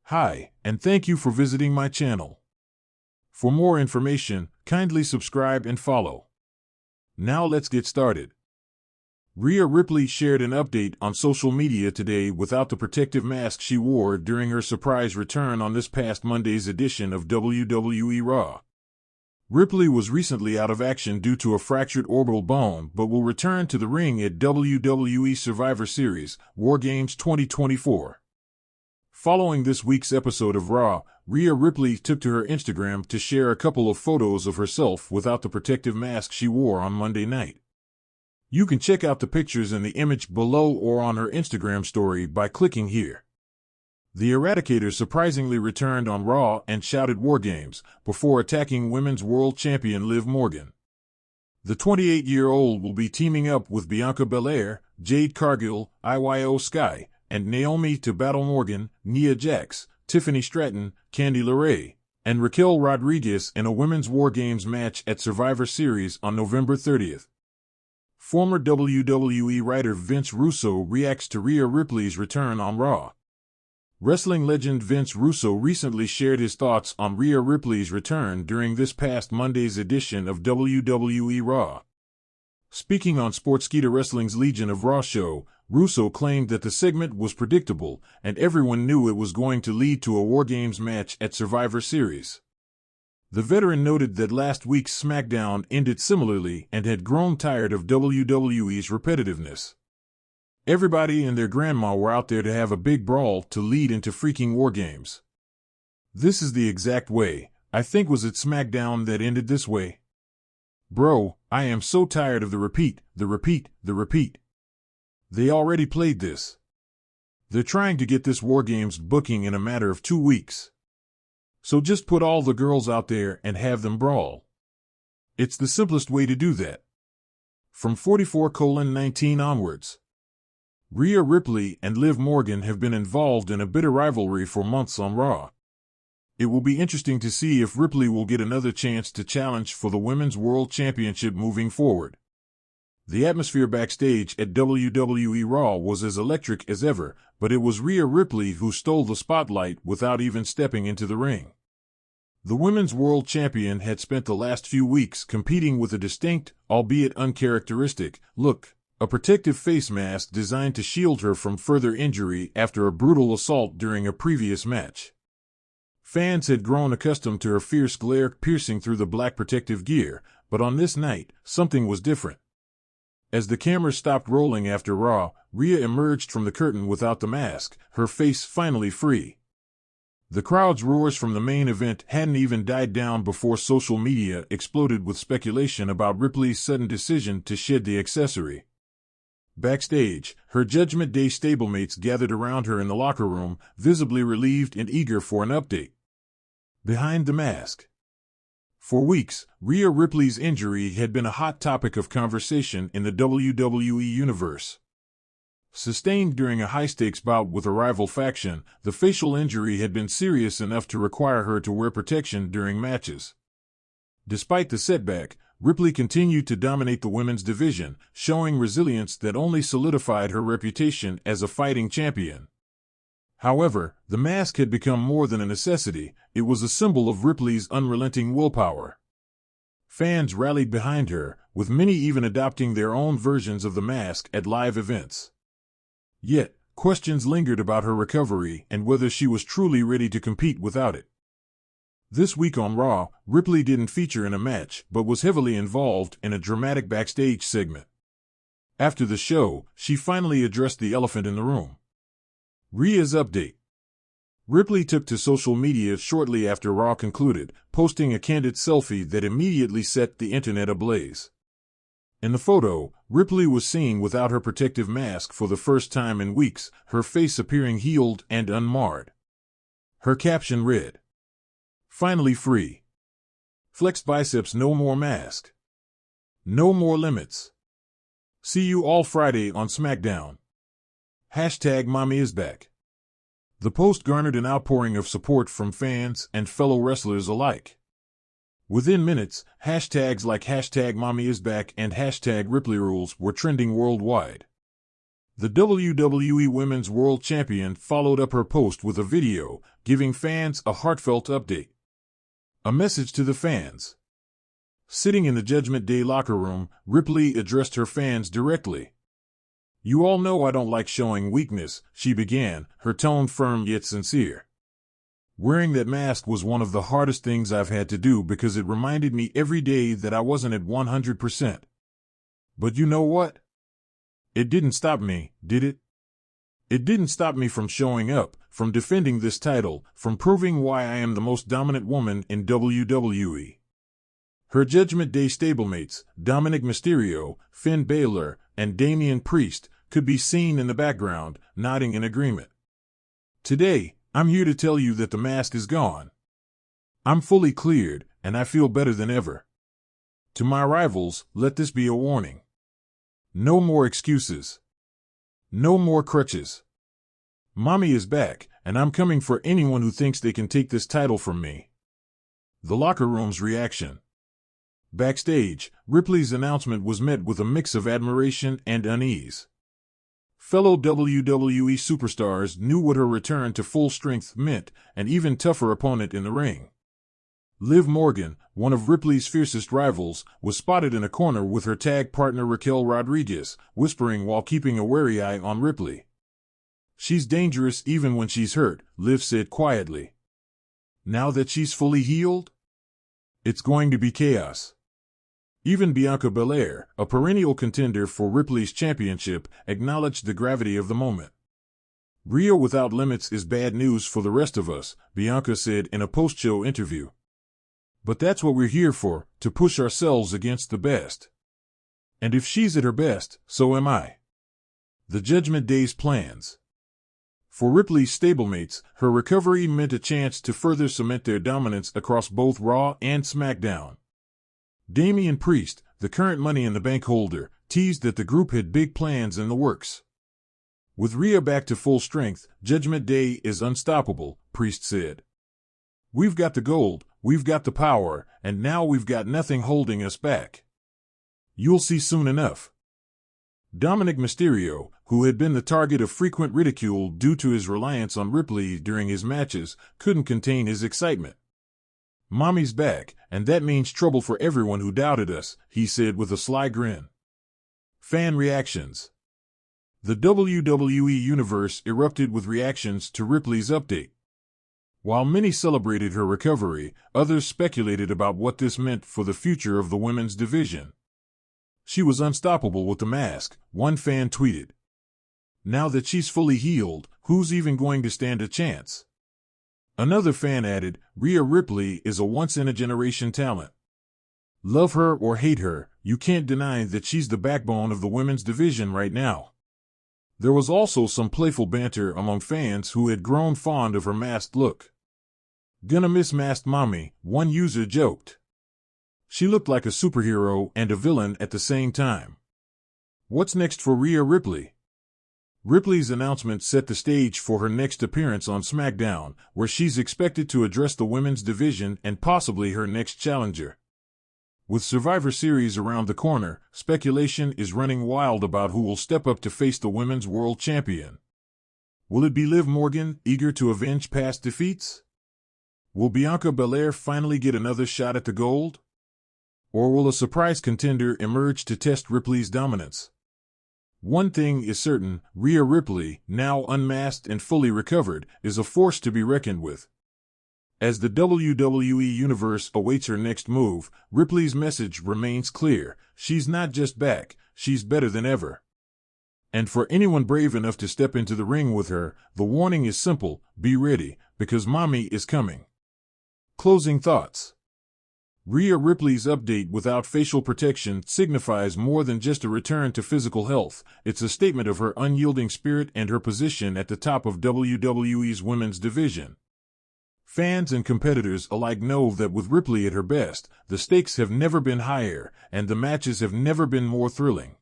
Hi, and thank you for visiting my channel. For more information, kindly subscribe and follow. Now let's get started. Rhea Ripley shared an update on social media today without the protective mask she wore during her surprise return on this past Monday's edition of WWE Raw. Ripley was recently out of action due to a fractured orbital bone but will return to the ring at WWE Survivor Series, War Games 2024. Following this week's episode of Raw, Rhea Ripley took to her Instagram to share a couple of photos of herself without the protective mask she wore on Monday night. You can check out the pictures in the image below or on her Instagram story by clicking here. The Eradicator surprisingly returned on Raw and shouted War Games before attacking Women's World Champion Liv Morgan. The 28-year-old will be teaming up with Bianca Belair, Jade Cargill, Io Sky, and Naomi to battle Morgan, Nia Jax, Tiffany Stratton, Candy LeRae, and Raquel Rodriguez in a Women's War Games match at Survivor Series on November 30th. Former WWE writer Vince Russo reacts to Rhea Ripley's return on Raw. Wrestling legend Vince Russo recently shared his thoughts on Rhea Ripley's return during this past Monday's edition of WWE Raw. Speaking on Sportskeeda Wrestling's Legion of Raw show, Russo claimed that the segment was predictable and everyone knew it was going to lead to a War Games match at Survivor Series. The veteran noted that last week's SmackDown ended similarly and had grown tired of WWE's repetitiveness. Everybody and their grandma were out there to have a big brawl to lead into freaking War Games. This is the exact way. I think was it SmackDown that ended this way? Bro, I am so tired of the repeat. They already played this. They're trying to get this War Games booking in a matter of 2 weeks. So just put all the girls out there and have them brawl. It's the simplest way to do that. From 44:19 onwards. Rhea Ripley and Liv Morgan have been involved in a bitter rivalry for months on Raw. It will be interesting to see if Ripley will get another chance to challenge for the Women's World Championship moving forward. The atmosphere backstage at WWE Raw was as electric as ever, but it was Rhea Ripley who stole the spotlight without even stepping into the ring. The Women's World Champion had spent the last few weeks competing with a distinct, albeit uncharacteristic, look, a protective face mask designed to shield her from further injury after a brutal assault during a previous match. Fans had grown accustomed to her fierce glare piercing through the black protective gear, but on this night, something was different. As the cameras stopped rolling after Raw, Rhea emerged from the curtain without the mask, her face finally free. The crowd's roars from the main event hadn't even died down before social media exploded with speculation about Ripley's sudden decision to shed the accessory. Backstage, her Judgment Day stablemates gathered around her in the locker room, visibly relieved and eager for an update. Behind the mask. For weeks, Rhea Ripley's injury had been a hot topic of conversation in the WWE universe. Sustained during a high-stakes bout with a rival faction, the facial injury had been serious enough to require her to wear protection during matches. Despite the setback, Ripley continued to dominate the women's division, showing resilience that only solidified her reputation as a fighting champion. However, the mask had become more than a necessity, it was a symbol of Ripley's unrelenting willpower. Fans rallied behind her, with many even adopting their own versions of the mask at live events. Yet, questions lingered about her recovery and whether she was truly ready to compete without it. This week on Raw, Ripley didn't feature in a match but was heavily involved in a dramatic backstage segment. After the show, she finally addressed the elephant in the room. Rhea's update. Ripley took to social media shortly after Raw concluded, posting a candid selfie that immediately set the internet ablaze. In the photo, Ripley was seen without her protective mask for the first time in weeks, her face appearing healed and unmarred. Her caption read, "Finally free. Flexed biceps, no more mask. No more limits. See you all Friday on SmackDown. #Mommy is back." The post garnered an outpouring of support from fans and fellow wrestlers alike. Within minutes, hashtags like #MommyIsBack and #RipleyRules were trending worldwide. The WWE Women's World Champion followed up her post with a video, giving fans a heartfelt update. A message to the fans. Sitting in the Judgment Day locker room, Ripley addressed her fans directly. "You all know I don't like showing weakness," she began, her tone firm yet sincere. "Wearing that mask was one of the hardest things I've had to do because it reminded me every day that I wasn't at 100%. But you know what? It didn't stop me, did it? It didn't stop me from showing up, from defending this title, from proving why I am the most dominant woman in WWE." Her Judgment Day stablemates, Dominic Mysterio, Finn Balor, and Damian Priest, could be seen in the background, nodding in agreement. "Today, I'm here to tell you that the mask is gone. I'm fully cleared, and I feel better than ever. To my rivals, let this be a warning. No more excuses. No more crutches. Mommy is back, and I'm coming for anyone who thinks they can take this title from me." The locker room's reaction. Backstage, Ripley's announcement was met with a mix of admiration and unease. Fellow WWE superstars knew what her return to full strength meant, an even tougher opponent in the ring. Liv Morgan, one of Ripley's fiercest rivals, was spotted in a corner with her tag partner Raquel Rodriguez, whispering while keeping a wary eye on Ripley. "She's dangerous even when she's hurt," Liv said quietly. "Now that she's fully healed, it's going to be chaos." Even Bianca Belair, a perennial contender for Ripley's championship, acknowledged the gravity of the moment. "Rhea without limits is bad news for the rest of us," Bianca said in a post-show interview. "But that's what we're here for, to push ourselves against the best. And if she's at her best, so am I." The Judgment Day's plans. For Ripley's stablemates, her recovery meant a chance to further cement their dominance across both Raw and SmackDown. Damian Priest, the current Money in the Bank holder, teased that the group had big plans in the works. "With Rhea back to full strength, Judgment Day is unstoppable," Priest said. "We've got the gold, we've got the power, and now we've got nothing holding us back. You'll see soon enough." Dominic Mysterio, who had been the target of frequent ridicule due to his reliance on Ripley during his matches, couldn't contain his excitement. "Mommy's back, and that means trouble for everyone who doubted us," he said with a sly grin. Fan reactions. The WWE Universe erupted with reactions to Ripley's update. While many celebrated her recovery, others speculated about what this meant for the future of the women's division. "She was unstoppable with the mask," one fan tweeted. "Now that she's fully healed, who's even going to stand a chance?" Another fan added, "Rhea Ripley is a once-in-a-generation talent. Love her or hate her, you can't deny that she's the backbone of the women's division right now." There was also some playful banter among fans who had grown fond of her masked look. "Gonna miss masked mommy," one user joked. "She looked like a superhero and a villain at the same time." What's next for Rhea Ripley? Ripley's announcement set the stage for her next appearance on SmackDown, where she's expected to address the women's division and possibly her next challenger. With Survivor Series around the corner, speculation is running wild about who will step up to face the Women's World Champion. Will it be Liv Morgan, eager to avenge past defeats? Will Bianca Belair finally get another shot at the gold? Or will a surprise contender emerge to test Ripley's dominance? One thing is certain, Rhea Ripley, now unmasked and fully recovered, is a force to be reckoned with. As the WWE Universe awaits her next move, Ripley's message remains clear: she's not just back, she's better than ever. And for anyone brave enough to step into the ring with her, the warning is simple: be ready, because mommy is coming. Closing thoughts. Rhea Ripley's update without facial protection signifies more than just a return to physical health. It's a statement of her unyielding spirit and her position at the top of WWE's women's division. Fans and competitors alike know that with Ripley at her best, the stakes have never been higher, and the matches have never been more thrilling.